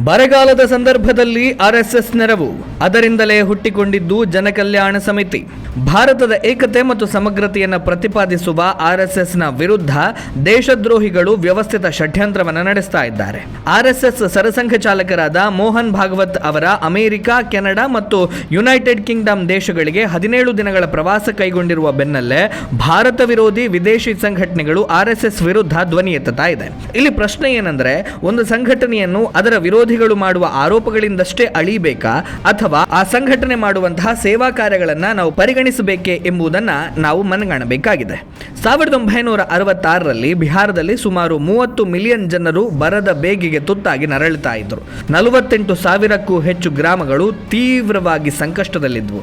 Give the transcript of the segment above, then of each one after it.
ಬರಗಾಲದ ಸಂದರ್ಭದಲ್ಲಿ ಆರ್ಎಸ್ಎಸ್ ನೆರವು, ಅದರಿಂದಲೇ ಹುಟ್ಟಿಕೊಂಡಿದ್ದು ಜನಕಲ್ಯಾಣ ಸಮಿತಿ. ಭಾರತದ ಏಕತೆ ಮತ್ತು ಸಮಗ್ರತೆಯನ್ನು ಪ್ರತಿಪಾದಿಸುವ ಆರ್ಎಸ್ಎಸ್ನ ವಿರುದ್ಧ ದೇಶದ್ರೋಹಿಗಳು ವ್ಯವಸ್ಥಿತ ಷಡ್ಯಂತ್ರವನ್ನು ನಡೆಸ್ತಾ ಇದ್ದಾರೆ. ಆರ್ಎಸ್ಎಸ್ ಸರಸಂಘ ಚಾಲಕರಾದ ಮೋಹನ್ ಭಾಗವತ್ ಅವರ ಅಮೆರಿಕ, ಕೆನಡಾ ಮತ್ತು ಯುನೈಟೆಡ್ ಕಿಂಗ್ಡಮ್ ದೇಶಗಳಿಗೆ 17 ದಿನಗಳ ಪ್ರವಾಸ ಕೈಗೊಂಡಿರುವ ಬೆನ್ನಲ್ಲೇ ಭಾರತ ವಿರೋಧಿ ವಿದೇಶಿ ಸಂಘಟನೆಗಳು ಆರ್ಎಸ್ಎಸ್ ವಿರುದ್ಧ ಧ್ವನಿ ಎತ್ತುತ್ತಾ ಇದೆ. ಇಲ್ಲಿ ಪ್ರಶ್ನೆ ಏನಂದ್ರೆ, ಒಂದು ಸಂಘಟನೆಯನ್ನು ಅದರ ವಿರೋಧಿಗಳು ಮಾಡುವ ಆರೋಪಗಳಿಂದಷ್ಟೇ ಅಳಿಬೇಕಾ ಅಥವಾ ಆ ಸಂಘಟನೆ ಮಾಡುವಂತಹ ಸೇವಾ ಕಾರ್ಯಗಳನ್ನ ನಾವು ಪರಿಗಣಿಸಬೇಕೇ ಎಂಬುದನ್ನು ನಾವು ಮನಗಾಣಬೇಕಾಗಿದೆ. 1966ರಲ್ಲಿ ಬಿಹಾರದಲ್ಲಿ ಸುಮಾರು 30 ಮಿಲಿಯನ್ ಜನರು ಬರದ ಬೇಗೆಗೆ ತುತ್ತಾಗಿ ನರಳುತ್ತಾ ಇದ್ದರು. 48,000ಕ್ಕೂ ಹೆಚ್ಚು ಗ್ರಾಮಗಳು ತೀವ್ರವಾಗಿ ಸಂಕಷ್ಟದಲ್ಲಿದ್ದವು.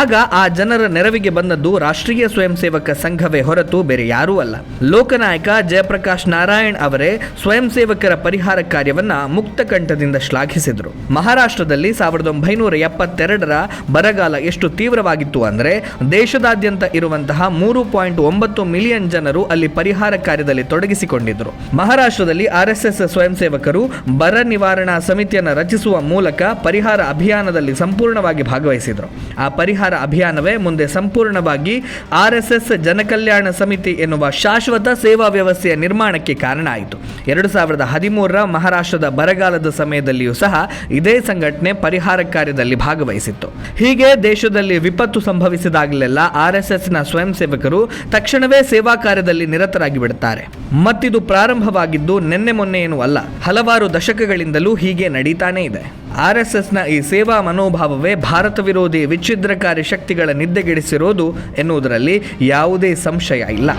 ಆಗ ಆ ಜನರ ನೆರವಿಗೆ ಬಂದದ್ದು ರಾಷ್ಟ್ರೀಯ ಸ್ವಯಂ ಸೇವಕ ಸಂಘವೇ ಹೊರತು ಬೇರೆ ಯಾರೂ ಅಲ್ಲ. ಲೋಕನಾಯಕ ಜಯಪ್ರಕಾಶ್ ನಾರಾಯಣ್ ಅವರೇ ಸ್ವಯಂ ಸೇವಕರ ಪರಿಹಾರ ಕಾರ್ಯವನ್ನ ಮುಕ್ತ ಕಂಠದಿಂದ ಶ್ಲಾಘಿಸಿದರು. ಮಹಾರಾಷ್ಟ್ರದಲ್ಲಿ 1972ರ ಬರಗಾಲ ಎಷ್ಟು ತೀವ್ರವಾಗಿತ್ತು ಅಂದರೆ ದೇಶದಾದ್ಯಂತ ಇರುವಂತಹ 3.9 ಮಿಲಿಯನ್ ಜನರು ಅಲ್ಲಿ ಪರಿಹಾರ ಕಾರ್ಯದಲ್ಲಿ ತೊಡಗಿಸಿಕೊಂಡಿದ್ದರು. ಮಹಾರಾಷ್ಟ್ರದಲ್ಲಿ ಆರ್ಎಸ್ಎಸ್ ಸ್ವಯಂ ಸೇವಕರು ಬರ ನಿವಾರಣಾ ಸಮಿತಿಯನ್ನು ರಚಿಸುವ ಮೂಲಕ ಪರಿಹಾರ ಅಭಿಯಾನದಲ್ಲಿ ಸಂಪೂರ್ಣವಾಗಿ ಭಾಗವಹಿಸಿದರು. ಆ ಪರಿಹಾರ ಅಭಿಯಾನವೇ ಮುಂದೆ ಸಂಪೂರ್ಣವಾಗಿ ಆರ್ಎಸ್ಎಸ್ ಜನಕಲ್ಯಾಣ ಸಮಿತಿ ಎನ್ನುವ ಶಾಶ್ವತ ಸೇವಾ ವ್ಯವಸ್ಥೆಯ ನಿರ್ಮಾಣಕ್ಕೆ ಕಾರಣ ಆಯಿತು. 2013ರ ಮಹಾರಾಷ್ಟ್ರದ ಬರಗಾಲದ ಸಮಯದಲ್ಲಿಯೂ ಸಹ ಇದೇ ಸಂಘಟನೆ ಪರಿಹಾರ ಕಾರ್ಯದಲ್ಲಿ ಭಾಗವಹಿಸಿತ್ತು. ಹೀಗೆ ದೇಶದಲ್ಲಿ ವಿಪತ್ತು ಸಂಭವಿಸಿದಾಗಲೆಲ್ಲ ಆರ್ಎಸ್ಎಸ್ನ ಸ್ವಯಂ ಸೇವಕರು ತಕ್ಷಣವೇ ಸೇವಾ ಕಾರ್ಯದಲ್ಲಿ ನಿರತರಾಗಿ ಬಿಡುತ್ತಾರೆ. ಮತ್ತಿದು ಪ್ರಾರಂಭವಾಗಿದ್ದು ನಿನ್ನೆ ಮೊನ್ನೆ ಏನೂ ಅಲ್ಲ, ಹಲವಾರು ದಶಕಗಳಿಂದಲೂ ಹೀಗೆ ನಡೀತಾನೇ ಇದೆ. ಆರ್ಎಸ್ಎಸ್ನ ಈ ಸೇವಾ ಮನೋಭಾವವೇ ಭಾರತ ವಿರೋಧಿ ವಿಚ್ಛಿದ್ರಕಾರಿ ಶಕ್ತಿಗಳ ನಿದ್ದೆಗೆಡಿಸಿರೋದು ಎನ್ನುವುದರಲ್ಲಿ ಯಾವುದೇ ಸಂಶಯ ಇಲ್ಲ.